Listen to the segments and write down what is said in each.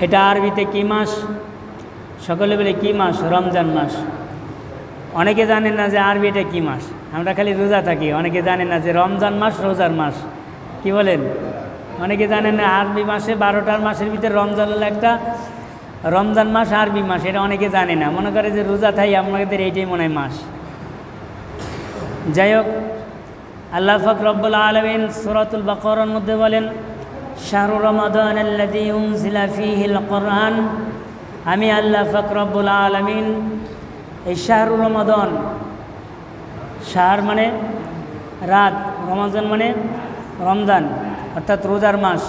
এটা আরবিতে কি মাস? সকলে বলে কি মাস? রমজান মাস। অনেকে জানেন না যে আরবি এটা কী মাস। আমরা খালি রোজা থাকি, অনেকে জানেন না যে রমজান মাস রোজার মাস। কি বলেন? অনেকে জানেন না আরবি মাসে 12টার মাসের ভিতরে রমজান হলো একটা, রমজান মাস আরবি মাস, এটা অনেকে জানে না, মনে করে যে রোজা থাই আমাদের এইটাই মনে হয় মাস। যাই হোক, আল্লাহ পাক রব্বুল আলামিন সূরাতুল বাকারার মধ্যে বলেন, শাহরু রমাদান আল্লাযী উনজিলা ফীহিল কুরআন, আমি আল্লাহ পাক রব্বুল আলামিন এই শাহরু রমাদান, শাহর মানে রাত, রমাদান মানে রমজান অর্থাৎ রোজার মাস,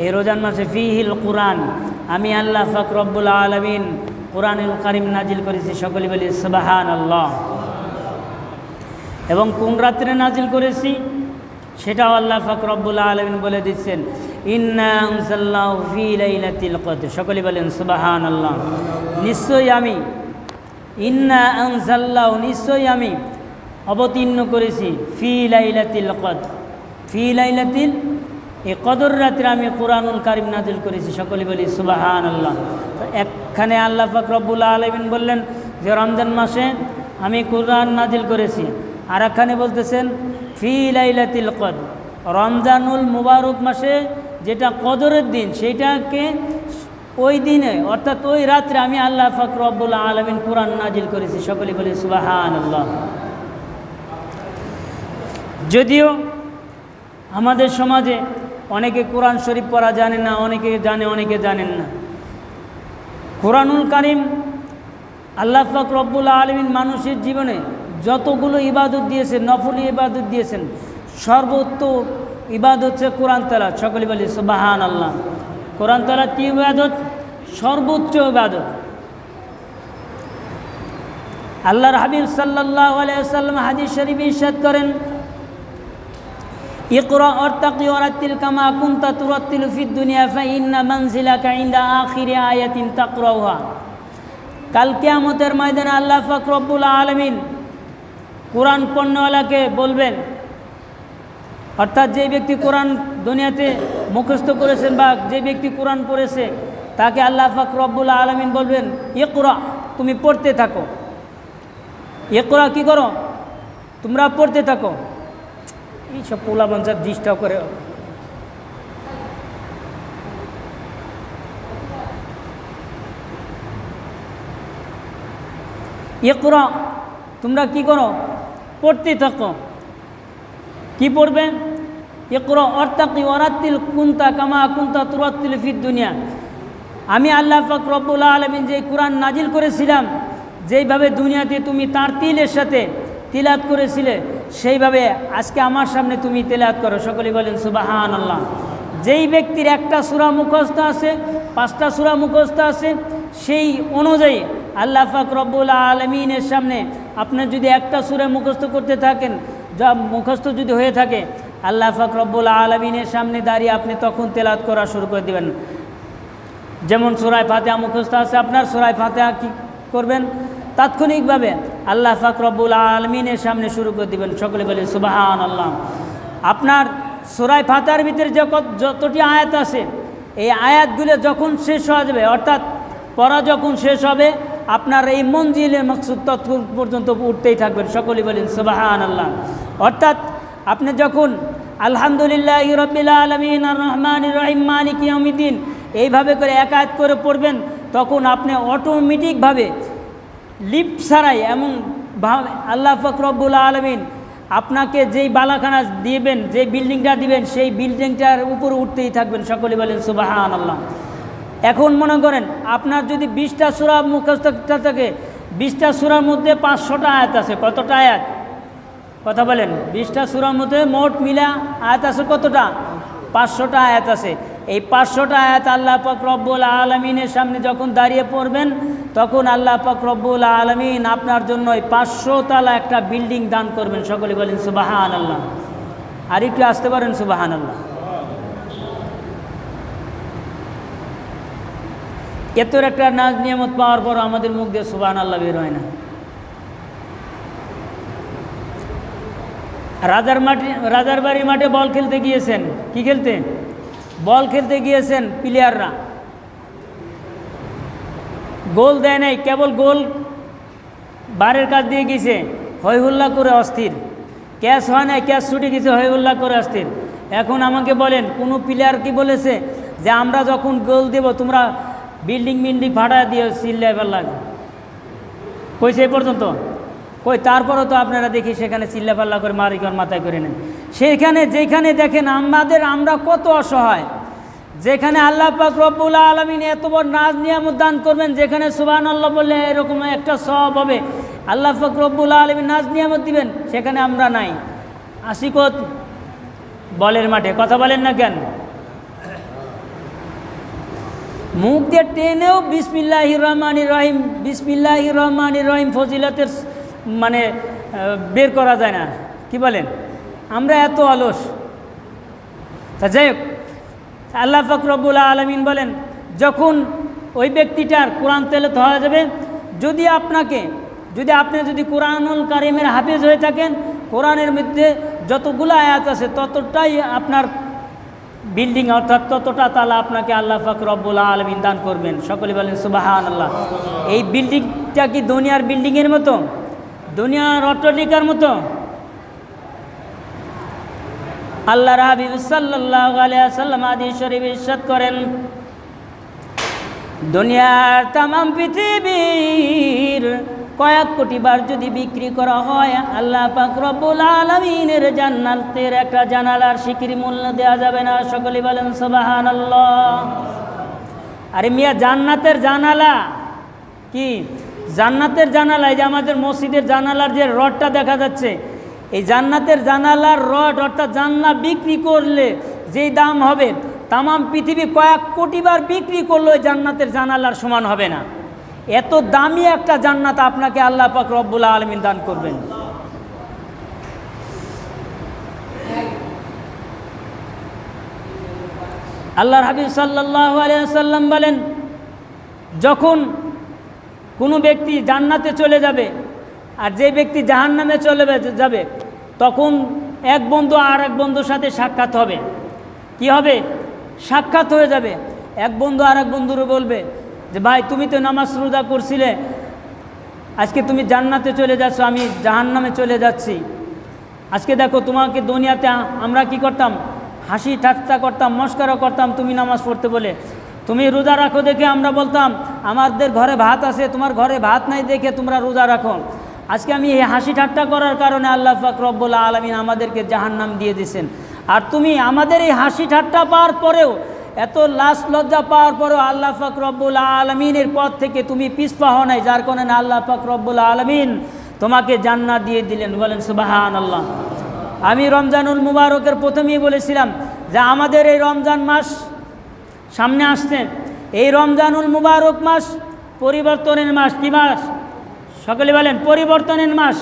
এই রোজার মাসে ফীহিল কুরআন, আমি আল্লাহ পাক রব্বুল আলামিন কুরআনুল কারীম নাজিল করেছি। সকলে বলি সুবহানাল্লাহ। এবং কোন রাত্রে নাজিল করেছি সেটাও আল্লাহ পাক রব্বুল আলামিন বলে দিচ্ছেন, ইন্না আনজালনাহু ফী লাইলাতিল কদর। সকলে বলেন সুবহানাল্লাহ। নিশ্চয়ই আমি, ইন্না আনজালনাহু, নিশ্চয়ই আমি অবতীর্ণ করেছি, ফী লাইলাতিল কদর, ফী লাইলাতিল, এই কদর রাত্রে আমি কুরআনুল কারীম নাজিল করেছি। সকলে বলি সুবহানাল্লাহ। তো একখানে আল্লাহ পাক রব্বুল আলামিন বললেন যে রমজান মাসে আমি কুরআন নাজিল করেছি, আর একখানে বলতেছেন ফী লাইলাতিল কদর, রমজানুল মুবারক মাসে যেটা কদরের দিন সেইটাকে ওই দিনে অর্থাৎ ওই রাত্রে আমি আল্লাহ পাক রব্বুল আলামিন কুরআন নাজিল করেছি। সকলে বলি সুবহানাল্লাহ। যদিও আমাদের সমাজে অনেকে কোরআন শরীফ পড়া জানে না, অনেকে জানে অনেকে জানেন না। কুরআনুল কারীম আল্লাহ পাক রব্বুল আলামিন মানুষের জীবনে যতগুলো ইবাদত দিয়েছেন, নফলি ইবাদত দিয়েছেন, সর্বোত্তম ইবাদত হচ্ছে কোরআন তেলাওয়াত। সকলে বলি সুবহানাল্লাহ। কোরআন তেলাওয়াত কি ইবাদত? সর্বোচ্চ ইবাদত। আল্লাহর হাবিব সাল্লাল্লাহু আলাইহি ওয়াসাল্লাম হাদিস শরীফে ইরশাদ করেন, ইকরা ওয়ারতাকি ওয়ারাতিল কামা কুনতা তুরাতিলু ফিদ দুনিয়া ফাইন্না মানজিলাকা ইনদা আখিরি আয়াতিন তাকরাউহা। কাল কিয়ামতের ময়দানে আল্লাহ পাক রব্বুল আলামিন কোরআন পড়নেওয়ালাকে বলবেন, অর্থাৎ যে ব্যক্তি কোরআন দুনিয়াতে মুখস্থ করেছেন বা যে ব্যক্তি কোরআন পড়েছে তাকে আল্লাহ পাক রব্বুল আলামিন বলবেন, ইকরা, তুমি পড়তে থাকো। ইকরা কি করো? তোমরা পড়তে থাকো। এইসব পোলা বাঞ্চার ডিস্টার্ব করে। ইকরা, তোমরা কি করো? পড়তে থাকো। কি পড়বে? ইকরা ওয়ারতাকি ওয়ারাতিল কুনতা কামা কুনতা তুরাতিল ফিদ দুনিয়া। আমি আল্লাহ পাক রব্বুল আলামিন যে কোরআন নাজিল করেছিলাম, যেইভাবে দুনিয়াতে তুমি তার তিলের সাথে তিলাওয়াত করেছিলে, সেইভাবে আজকে আমার সামনে তুমি তিলাওয়াত করো। সকলে বলেন সুবহানাল্লাহ। যেই ব্যক্তির একটা সূরা মুখস্থ আছে, 5টা সূরা মুখস্থ আছে, সেই অনুযায়ী আল্লাহ পাক রব্বুল আলামিনের সামনে আপনি যদি একটা সূরা মুখস্থ করতে থাকেন, যা মুখস্থ যদি হয়ে থাকে, আল্লাহ পাক রব্বুল আলামিনের সামনে দাঁড়িয়ে আপনি তখন তেলাওয়াত করা শুরু করে দিবেন। যেমন সূরা ফাতিহা মুখস্থ আছে আপনার, সূরা ফাতিহা কি করবেন? তাৎক্ষণিকভাবে আল্লাহ পাক রব্বুল আলামিনের সামনে শুরু করে দিবেন। সকলে বলে সুবহানাল্লাহ। আপনার সূরা ফাতিহার ভিতরে যতটি আয়াত আছে, এই আয়াতগুলো যখন শেষ হয়ে যাবে, অর্থাৎ পড়া যখন শেষ হবে, আপনার এই মঞ্জিলে মকসুদ ততক্ষণ পর্যন্ত উঠতেই থাকবেন। সকলে বলেন সুবহানাল্লাহ। অর্থাৎ আপনি যখন আলহামদুলিল্লাহি রাব্বিল আলামিন আর রহমানির রহিম মালিকি ইয়াউমিদ্দিন এইভাবে করে এক আয়াত করে পড়বেন, তখন আপনি অটোমেটিকভাবে লিফট ছাড়াই এমন আল্লাহ পাক রব্বুল আলামিন আপনাকে যেই বালাখানা দিবেন, যে বিল্ডিংটা দিবেন, সেই বিল্ডিংটার উপরে উঠতেই থাকবেন। সকলে বলেন সুবহানাল্লাহ। এখন মনে করেন আপনার যদি 20টা সূরা মুখস্থ থাকে, 20টা সূরার মধ্যে 500টা আয়াত আছে। কতটা আয়াত? কথা বলেন। 20টা সূরার মধ্যে মোট মিলা আয়াত আছে কতটা? 500টা আয়াত আছে। এই 500টা আয়াত আল্লাহ পাক রব্বুল আলামিনের সামনে যখন দাঁড়িয়ে পড়বেন, তখন আল্লাহ পাক রব্বুল আলামিন আপনার জন্য 500 তলা একটা বিল্ডিং দান করবেন। সকলে বলেন সুবহানাল্লাহ। আর একটু আসতে পারেন সুবহানাল্লাহ। এত একটা নাজ নিয়ামত পাওয়ার পর আমাদের মুখ দিয়ে সুবহানাল্লাহ বের হয় না। রাজার বাড়ি মাঠে বল খেলতে গিয়েছেন। কি খেলতে? বল খেলতে গিয়েছেন প্লেয়াররা। গোল দেয় নাই, কেবল গোল বারের কাজ দিয়ে গেছে, হই হুল্লা করে অস্থির। ক্যাচ হয় নাই, ক্যাচ ছুটে গেছে, হই হুল্লা করে অস্থির। এখন আমাকে বলেন, কোনো প্লেয়ার কি বলেছে যে আমরা যখন গোল দেব তোমরা বিল্ডিং ভাড়া দিয়ে চিল্লাই ফেললাম? কইছে এই পর্যন্ত? কই তারপরও তো আপনারা দেখি সেখানে চিল্লা পাল্লা করে মারিকর মাথায় করে নেন। সেইখানে যেখানে দেখেন আমরা কত অসহায়, যেখানে আল্লাহ পাক রব্বুল আলামিন এত বড় নাজ নিয়ামত দান করবেন, যেখানে সুবহানাল্লাহ বললে এরকম একটা সওয়াব হবে, আল্লাহ পাক রব্বুল আলামিন নাজ নিয়ামত দিবেন, সেখানে আমরা নাই। আশিকত বলের মাঠে, কথা বলেন না কেন? মুখ দিয়ে টেনেও বিসমিল্লাহির রহমানির রহিম, বিসমিল্লাহির রহমানির রহিম ফজিলতের মানে বের করা যায় না। কি বলেন? আমরা এত অলস। তা যাই হোক, আল্লাহ পাক রব্বুল আলামিন বলেন, যখন ওই ব্যক্তিটার কোরআন তেলাওয়াত হয়ে যাবে, যদি আপনি যদি কোরআনুল কারীমের হাফেজ হয়ে থাকেন, কোরআনের মধ্যে যতগুলো আয়াত আছে ততটাই আপনার বিল্ডিং, অর্থাৎ ততটা তালা আপনাকে আল্লাহ পাক রব্বুল আলামিন দান করবেন। সকলে বলেন সুবহানাল্লাহ। এই বিল্ডিংটা কি দুনিয়ার বিল্ডিংয়ের মতো, দুনিয়ার অট্টালিকার মতো? আল্লাহর হাবিব সাল্লাল্লাহু আলাইহি ওয়াসাল্লাম হাদিস শরীফে ইরশাদ করেন, দুনিয়ার তামাম পৃথিবীর কয়েক কোটি বার যদি বিক্রি করা হয়, আল্লাহ পাক রব্বুল আলামিনের জান্নাতের একটা জানালার সিকির মূল্য দেওয়া যাবে না। সকলে বলেন সুবহানাল্লাহ। আরে মিয়া, জান্নাতের জানালা কি? জান্নাতের জানালা, এই যে আমাদের মসজিদের জানালার যে রডটা দেখা যাচ্ছে, এই জান্নাতের জানালার রড অর্থাৎ জানলা বিক্রি করলে যেই দাম হবে, তামাম পৃথিবী কয়েক কোটি বার বিক্রি করলে ওই জান্নাতের জানালার সমান হবে না। এত দামি একটা জান্নাত আপনাকে আল্লাহ পাক রব্বুল আলামিন দান করবেন। আল্লাহর হাবিব সাল্লাল্লাহু আলাইহি ওয়াসাল্লাম বলেন, যখন কোনো ব্যক্তি জান্নাতে চলে যাবে আর যে ব্যক্তি জাহান্নামে চলে যাবে, তখন এক বন্ধু আর এক বন্ধুর সাথে সাক্ষাৎ হবে। কি হবে? সাক্ষাৎ হয়ে যাবে। এক বন্ধু আর এক বন্ধুরও বলবে যে ভাই, তুমি তো নামাজ রোজা করছিলে, আজকে তুমি জান্নাতে চলে যাচ্ছ, আমি জাহান্নামে চলে যাচ্ছি। আজকে দেখো, তোমাকে দুনিয়াতে আমরা কি করতাম? হাসি ঠাট্টা করতাম, মস্করা করতাম তুমি নামাজ পড়তে বলে। তুমি রোজা রাখো দেখে আমরা বলতাম আমাদের ঘরে ভাত আছে, তোমার ঘরে ভাত নাই দেখে তোমরা রোজা রাখো। আজকে আমি এই হাসি ঠাট্টা করার কারণে আল্লাহ পাক রব্বুল আলামিন আমাদেরকে জাহান্নাম দিয়ে দিয়েছেন। আর তুমি আমাদের এই হাসি ঠাট্টা পাওয়ার পরেও, এত লাজ লজ্জা পাওয়ার পরেও আল্লাহ পাক রব্বুল আলামিনের পথ থেকে তুমি পিছপা হও নাই, যার কারণে আল্লাহ পাক রব্বুল আলামিন তোমাকে জান্নাত দিয়ে দিলেন। বলেন সুবহানাল্লাহ। আমি রমজানুল মুবারকের প্রথমেই বলেছিলাম যে আমাদের এই রমজান মাস সামনে আসছে। এই রমজানুল মুবারক মাস পরিবর্তনের মাস। কি মাস? সকলে বলেন, পরিবর্তনের মাস।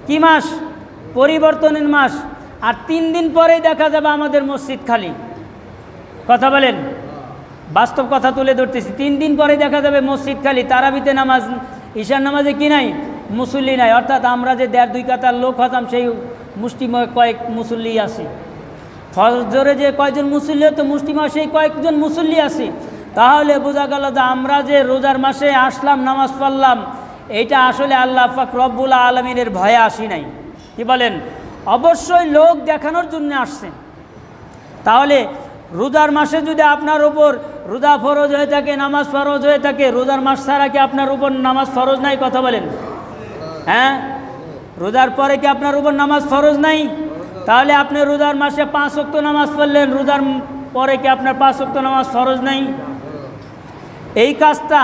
কি মাস? পরিবর্তনের মাস। আর 3 দিন পরেই দেখা যাবে আমাদের মসজিদ খালি। কথা বলেন, বাস্তব কথা তুলে ধরতেছি। 3 দিন পরে দেখা যাবে মসজিদ খালি। তারাবিতে নামাজ, ঈশার নামাজে কি নাই? মুসল্লি নাই। অর্থাৎ আমরা যে 1.5-2 কাতার লোক হতাম, সেই মুষ্টিময় কয়েক মুসল্লি আছে। ফজরে যে কয়েকজন মুসল্লি হতো, মুষ্টিময় সেই কয়েকজন মুসল্লি আছে। তাহলে বোঝা গেল যে আমরা যে রোজার মাসে আসলাম, নামাজ পড়লাম, এইটা আসলে আল্লাহ পাক রব্বুল আলামিনের ভয়ে আসি নাই। কি বলেন? অবশ্যই লোক দেখানোর জন্য আসছেন। তাহলে রোজার মাসে যদি আপনার উপর রোজা ফরজ হয়ে থাকে, নামাজ ফরজ হয়ে থাকে, রোজার মাস ছাড়া কি আপনার উপর নামাজ ফরজ নাই? কথা বলেন। হ্যাঁ, রোজার পরে কি আপনার উপর নামাজ ফরজ নাই? তাহলে আপনি রোজার মাসে 5 ওয়াক্ত নামাজ পড়লেন, রোজার পরে কি আপনার 5 ওয়াক্ত নামাজ ফরজ নাই? এই কাজটা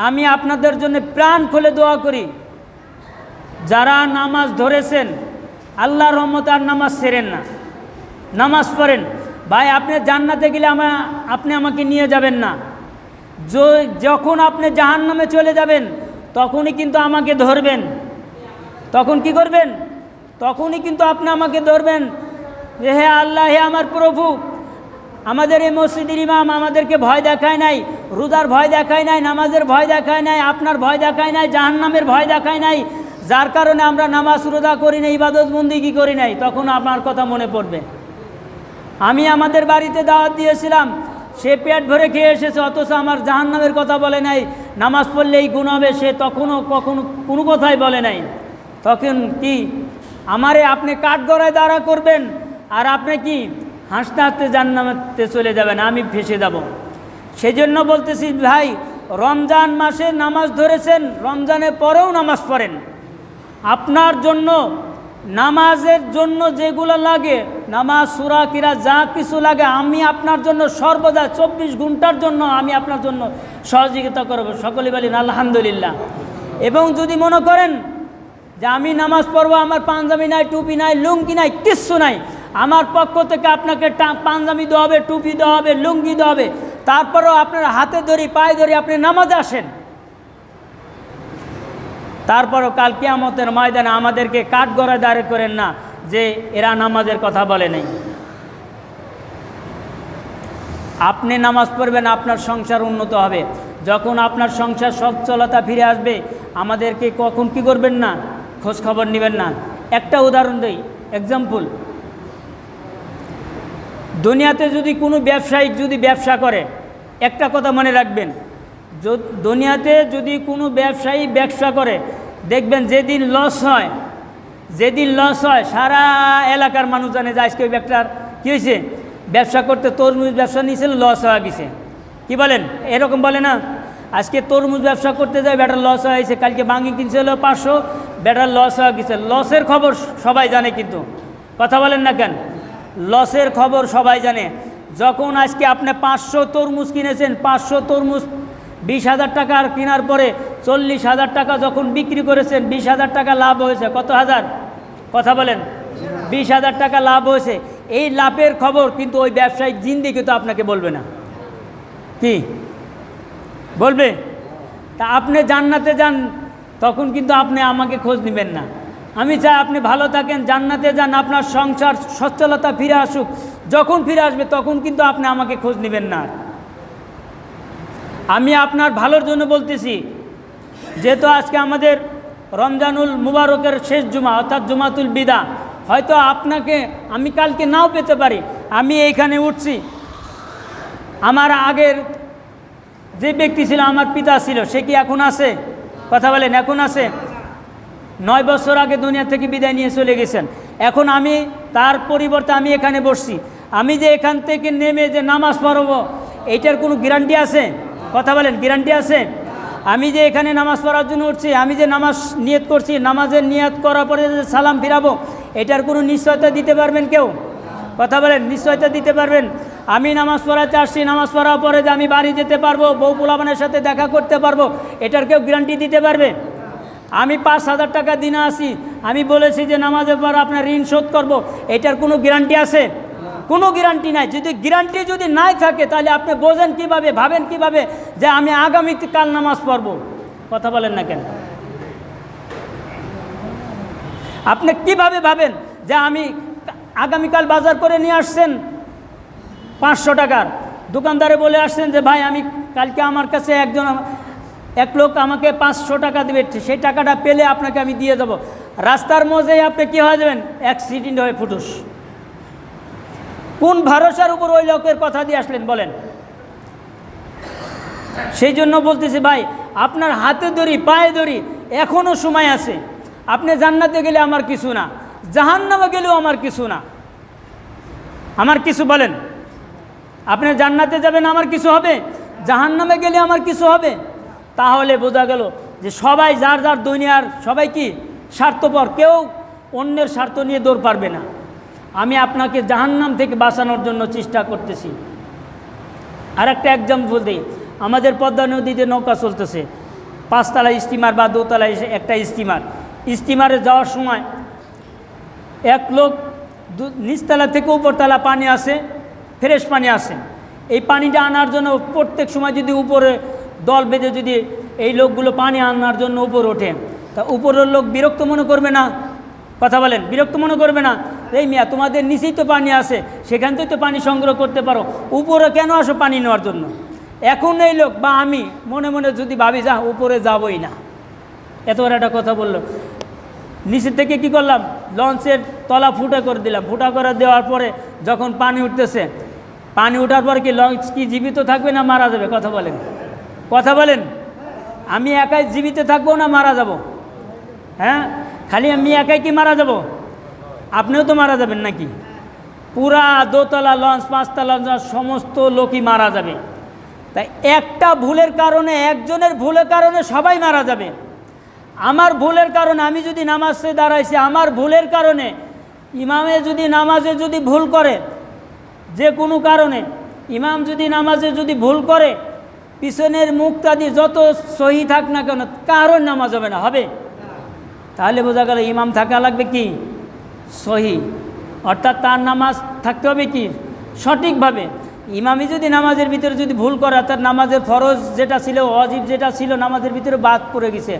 আমি আপনাদের জন্য প্রাণ খুলে দোয়া করি। যারা নামাজ ধরেছেন, আল্লাহর রহমতে আর নামাজ ছেড়েন না, নামাজ পড়েন। ভাই, আপনি জান্নাতে গেলে আপনি আমাকে নিয়ে যাবেন না। যখন আপনি জাহান্নামে চলে যাবেন, তখনই কিন্তু আমাকে ধরবেন। তখন কি করবেন? তখনই কিন্তু আপনি আমাকে ধরবেন যে হে আল্লাহ, হে আমার প্রভু, আমাদের এই মসজিদের ইমাম আমাদেরকে ভয় দেখায় নাই, রোজার ভয় দেখায় নাই, নামাজের ভয় দেখায় নাই, আপনার ভয় দেখায় নাই, জাহান্নামের ভয় দেখায় নাই, যার কারণে আমরা নামাজ রোজা করি নাই, ইবাদত বন্দেগী করি নাই। তখন আপনার কথা মনে পড়বে। আমি আমাদের বাড়িতে দাওয়াত দিয়েছিলাম, সে পেট ভরে খেয়ে এসেছে, অথচ আমার জাহান্নামের কথা বলে নাই, নামাজ পড়লে এই গুণ হবে, সে তখনও কখনো কোনো কথাই বলে নাই। তখন কি আমারে আপনি কাঠগড়ায় দাঁড়া করবেন, আর আপনি কি হাসতে হাসতে জান্নাতে চলে যাবেন, আমি ফেসে যাব। সেই জন্য বলতেছি ভাই, রমজান মাসে নামাজ ধরেছেন, রমজানের পরেও নামাজ পড়েন। আপনার জন্য নামাজের জন্য যেগুলো লাগে, নামাজ সূরা কিরাত যা কিছু লাগে, আমি আপনার জন্য সর্বদা 24 ঘন্টার জন্য আমি আপনার জন্য সহযোগিতা করব। সকলে বলেন আলহামদুলিল্লাহ। এবং যদি মনে করেন যে আমি নামাজ পড়বো, আমার পাঞ্জাবি নাই, টুপি নাই, লুঙ্গি নাই, কিচ্ছু নাই, আমার পক্ষ থেকে আপনাকে পাঞ্জাবি দেওয়া হবে, টুপি দেওয়া হবে, লুঙ্গি দেওয়া হবে, তারপরেও আপনার হাতে ধরি পায়ে ধরি আপনি নামাজে আসেন, তারপরও কাল কিয়ামতের ময়দানে আমাদেরকে কাঠগড়ায় দাঁড় করেন না যে এরা নামাজের কথা বলে নাই। আপনি নামাজ পড়বেন, আপনার সংসার উন্নত হবে। যখন আপনার সংসার সচ্ছলতা ফিরে আসবে, আমাদেরকে কখন কি করবেন না, খোঁজ খবর নেবেন না। একটা উদাহরণ দিই, এক্সাম্পল। দুনিয়াতে যদি কোনো ব্যবসায়িক যদি ব্যবসা করে, একটা কথা মনে রাখবেন, দুনিয়াতে যদি কোনো ব্যবসায়ী ব্যবসা করে, দেখবেন যেদিন লস হয় সারা এলাকার মানুষ জানে যে আজকে ওই ব্যবসার কী হয়েছে, ব্যবসা করতে তরমুজ ব্যবসা নিয়েছিল, লস হয়ে গেছে। কি বলেন, এরকম বলে না? আজকে তরমুজ ব্যবসা করতে যায়, ব্যাটার লস হয়েছে, কালকে বাঙ্গি কিনছিল 500, ব্যাটার লস হয়ে গেছে। লসের খবর সবাই জানে, কিন্তু কথা বলেন না কেন? লসের খবর সবাই জানে। যখন আজকে আপনি 500 তরমুজ কিনেছেন, 500 তরমুজ 20,000 টাকার কেনার পরে 40,000 টাকা যখন বিক্রি করেছেন, 20,000 টাকা লাভ হয়েছে। কত হাজার? কথা বলেন। 20,000 টাকা লাভ হয়েছে। এই লাভের খবর কিন্তু ওই ব্যবসায়িক জিন্দেগি তো আপনাকে বলবে না। কি বলবে? তা আপনি জান্নাতে যান, তখন কিন্তু আপনি আমাকে খোঁজ নেবেন না। আমি চাই আপনি ভালো থাকেন, জান্নাতে যান, আপনার সংসার সচ্ছলতা ফিরে আসুক। যখন ফিরে আসবে তখন কিন্তু আপনি আমাকে খোঁজ নেবেন না। আমি আপনার ভালোর জন্য বলতেছি। যেহেতু আজকে আমাদের রমজানুল মুবারকের শেষ জুমা, অর্থাৎ জুমাতুল বিদা, হয়তো আপনাকে আমি কালকে নাও পেতে পারি। আমি এইখানে উঠছি, আমার আগের যে ব্যক্তি ছিল, আমার পিতা ছিল, সে কি এখন আছে? কথা বলেন, এখন আছে? 9 বছর আগে দুনিয়া থেকে বিদায় নিয়ে চলে গেছেন। এখন আমি তার পরিবর্তে আমি এখানে বসছি। আমি যে এখান থেকে নেমে যে নামাজ পড়বো, এইটার কোনো গ্যারান্টি আছে? কথা বলেন, গ্যারান্টি আছে? আমি যে এখানে নামাজ পড়ার জন্য উঠছি, আমি যে নামাজ নিয়ত করছি, নামাজের নিয়ত করার পরে যে সালাম ফিরাবো, এটার কোনো নিশ্চয়তা দিতে পারবেন কেউ? কথা বলেন, নিশ্চয়তা দিতে পারবেন? আমি নামাজ পড়াতে আসছি, নামাজ পড়ার পরে যে আমি বাড়ি যেতে পারবো, বউ পোলাপানের সাথে দেখা করতে পারবো, এটার কেউ গ্যারান্টি দিতে পারবে? আমি 5,000 টাকা দিনে আসি, আমি বলেছি যে নামাজের পর আপনার ঋণ শোধ করবো, এটার কোনো গ্যারান্টি আছে? কোনো গ্যারান্টি নাই। যদি গ্যারান্টি যদি নাই থাকে, তাহলে আপনি বোঝেন কিভাবে, ভাবেন কিভাবে যে আমি আগামীকাল নামাজ পড়ব? কথা বলেন না কেন? আপনি কিভাবে ভাবেন যে আমি আগামীকাল বাজার করে নিয়ে আসছেন 500 টাকার, দোকানদারে বলে আসছেন যে ভাই আমি কালকে আমার কাছে এক লোক আমাকে 500 টাকা দেবে, সেই টাকাটা পেলে আপনাকে আমি দিয়ে দেবো। রাস্তার মধ্যেই আপনি কী হয়ে যাবেন? অ্যাক্সিডেন্ট হয়ে ফুটুস। কোন ভরসার উপর ওই লোকের কথা দিয়ে আসলেন বলেন? সেই জন্য বলতেছি ভাই, আপনার হাতে ধরি পায়ে ধরি, এখনও সময় আছে। আপনি জান্নাতে গেলে আমার কিছু না, জাহান্নামে গেলেও আমার কিছু না। আমার কিছু বলেন? আপনি জান্নাতে যাবেন, আমার কিছু হবে? জাহান্নামে গেলে আমার কিছু হবে? তাহলে বোঝা গেল যে সবাই যার যার দুনিয়ার সবাই কি স্বার্থপর, কেউ অন্যের স্বার্থ নিয়ে দৌড় পারবে না। আমি আপনাকে জাহান্নাম থেকে বাঁচানোর জন্য চেষ্টা করতেছি। আর একটা এক্সাম্পল দিই, আমাদের পদ্মা নদীতে নৌকা চলতেছে, 5তলা স্টিমার বা 2তলা একটা স্টিমারে যাওয়ার সময় এক লোক নিচতলা থেকে উপরতলা পানি আসে, ফ্রেশ পানি আসে। এই পানিটা আনার জন্য প্রত্যেক সময় যদি উপরে দল বেঁধে যদি এই লোকগুলো পানি আনার জন্য উপর ওঠে, তা উপরের লোক বিরক্ত মনে করবে না? কথা বলেন, বিরক্ত মনে করবে না? এই মিয়া, তোমাদের নিচেই তো পানি আছে, সেখান থেকে তো পানি সংগ্রহ করতে পারো, উপরে কেন আসো পানি নেওয়ার জন্য? এখন এই লোক বা আমি মনে মনে যদি ভাবি যা উপরে যাবই না, এত বড় একটা কথা বললো, নিচের থেকে কি করলাম, লঞ্চের তলা ফুটা করে দিলাম। ফুটা করে দেওয়ার পরে যখন পানি উঠতেছে, পানি ওঠার পরে কি লঞ্চ কি জীবিত থাকবে না মারা যাবে? কথা বলেন, কথা বলেন। আমি একাই জীবিত থাকবো না মারা যাব? হ্যাঁ, খালি আমি একাই কি মারা যাব? আপনিও তো মারা যাবেন নাকি? পুরা দোতলা লঞ্চ, পাঁচতলা লঞ্চ, সমস্ত লোকই মারা যাবে। তাই একটা ভুলের কারণে, একজনের ভুলের কারণে সবাই মারা যাবে। আমার ভুলের কারণে, আমি যদি নামাজে দাঁড়াইছি, আমার ভুলের কারণে ইমামে যদি নামাজে যদি ভুল করে, যে কোনো কারণে ইমাম যদি নামাজে যদি ভুল করে, পিছনের মুক্তাদি যত সহি থাক না কেন, কারোর নামাজ হবে না, হবে? তাহলে বোঝা গেল ইমাম থাকা লাগবে কি? সহি, অর্থাৎ তার নামাজ থাকতে হবে কি? সঠিকভাবে। ইমামি যদি নামাজের ভিতরে যদি ভুল করে, অর্থাৎ নামাজের ফরজ যেটা ছিল, ওয়াজিব যেটা ছিল, নামাজের ভিতরে বাদ পড়ে গেছে,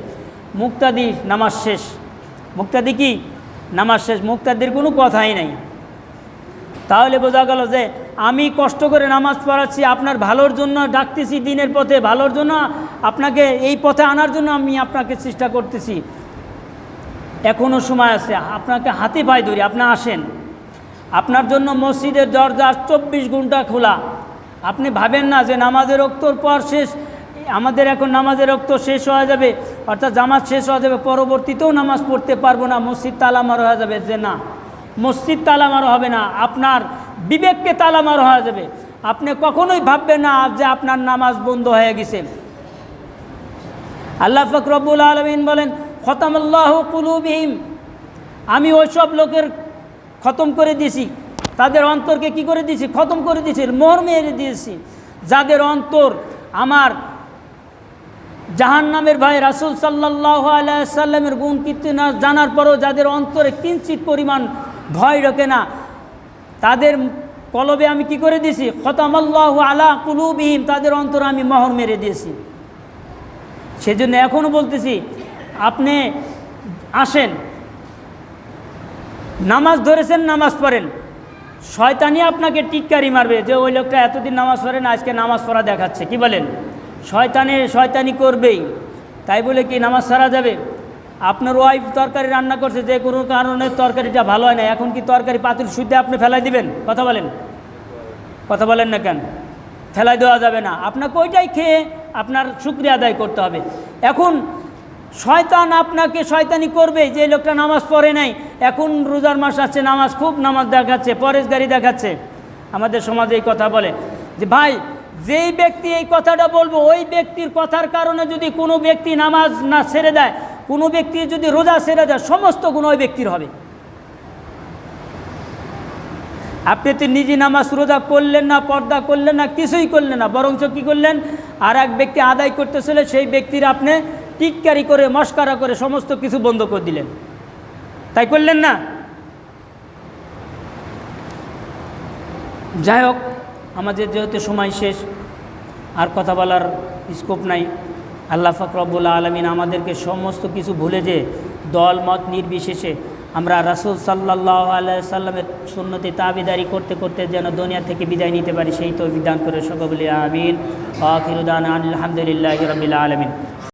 মুক্তাদি নামাজ শেষ। মুক্তাদি কি? নামাজ শেষ, মুক্তাদির কোনো কথাই নাই। তাহলে বোঝা গেল যে আমি কষ্ট করে নামাজ পড়াচ্ছি, আপনার ভালোর জন্য ডাকতেছি, দিনের পথে ভালোর জন্য, আপনাকে এই পথে আনার জন্য আমি আপনাকে চেষ্টা করতেছি। এখনও সময় আছে, আপনাকে হাতে পায়ে ধরি, আপনি আসেন। আপনার জন্য মসজিদের দরজা 24 ঘন্টা খোলা। আপনি ভাবেন না যে নামাজের ওক্তর পর শেষ, আমাদের এখন নামাজের ওক্ত শেষ হয়ে যাবে, অর্থাৎ জামাত শেষ হয়ে যাবে, পরবর্তীতেও নামাজ পড়তে পারবো না, মসজিদ তালা মারা হয়ে যাবে। যে না, মসজিদ তালা মারা হবে না, আপনার বিবেককে তালা মারা হয়ে যাবে। আপনি কখনোই ভাববেন না যে আপনার নামাজ বন্ধ হয়ে গেছে। আল্লাহ পাক রব্বুল আলামিন বলেন, খতামাল্লাহু কুলুবিহিম, আমি ওইসব লোকের খতম করে দিয়েছি, তাদের অন্তরকে কি করে দিয়েছি? খতম করে দিয়েছি, মোহর মেরে দিয়েছি। যাদের অন্তর আমার জাহান্নামের ভয়, রাসূল সাল্লাল্লাহু আলাইহি সাল্লামের গুণ কীর্তন জানার পরও যাদের অন্তরে কিঞ্চিত পরিমাণ ভয় ঢোকে না, তাদের কলবে আমি কি করে দিয়েছি? খতামাল্লাহু আলা কুলুবিহিম, তাদের অন্তরে আমি মোহর মেরে দিয়েছি। সেজন্য এখনও বলতেছি, আপনি আসেন, নামাজ ধরেছেন, নামাজ পড়েন। শয়তানি আপনাকে টিটকারি মারবে যে ওই লোকটা এতদিন নামাজ পড়ে না, আজকে নামাজ পড়া দেখাচ্ছে, কি বলেন? শয়তানি করবেই। তাই বলে কি নামাজ ছাড়া যাবে? আপনার ওয়াইফ তরকারি রান্না করছে, যে কোনো কারণে তরকারিটা ভালো হয় না, এখন কি তরকারি পাতিল শুদ্ধে আপনি ফেলাই দিবেন? কথা বলেন, কথা বলেন না কেন? ফেলাই দেওয়া যাবে না, আপনাকে ওইটাই খেয়ে আপনার শুকরিয়া আদায় করতে হবে। এখন শয়তান আপনাকে শয়তানি করবে, যে লোকটা নামাজ পড়ে নাই, এখন রোজার মাস আছে, নামাজ দেখাচ্ছে, পরেশগারি দেখাচ্ছে। আমাদের সমাজে এই কথা বলে যে ভাই, যেই ব্যক্তি এই কথাটা বলবো, ওই ব্যক্তির কথার কারণে যদি কোনো ব্যক্তি নামাজ না ছেড়ে দেয়, কোনো ব্যক্তি যদি রোজা ছেড়ে দেয়, সমস্ত গুণ ওই ব্যক্তির হবে। আপনি তো নিজে নামাজ রোজা করলেন না, পর্দা করলেন না, কিছুই করলেন না, বরঞ্চ কী করলেন? আর এক ব্যক্তি আদায় করতেছিল, সেই ব্যক্তির আপনি টিটকারি করে, মস্কারা করে সমস্ত কিছু বন্ধ করে দিলেন। তাই করলেন না? যাই হোক, আমাদের যেহেতু সময় শেষ, আর কথা বলার স্কোপ নাই। আল্লাহ পাক রব্বুল আলামিন আমাদেরকে সমস্ত কিছু ভুলে যে দল মত নির্বিশেষে আমরা রাসূল সাল্লাল্লাহু আলাইহি সাল্লামের সুন্নতে তাবিদারি করতে করতে যেন দুনিয়া থেকে বিদায় নিতে পারি, সেই তৌফিক দান করে সকলে বলি আমিন। আখিরু দাওয়ানা আলহামদুলিল্লাহি রাব্বিল আলামিন।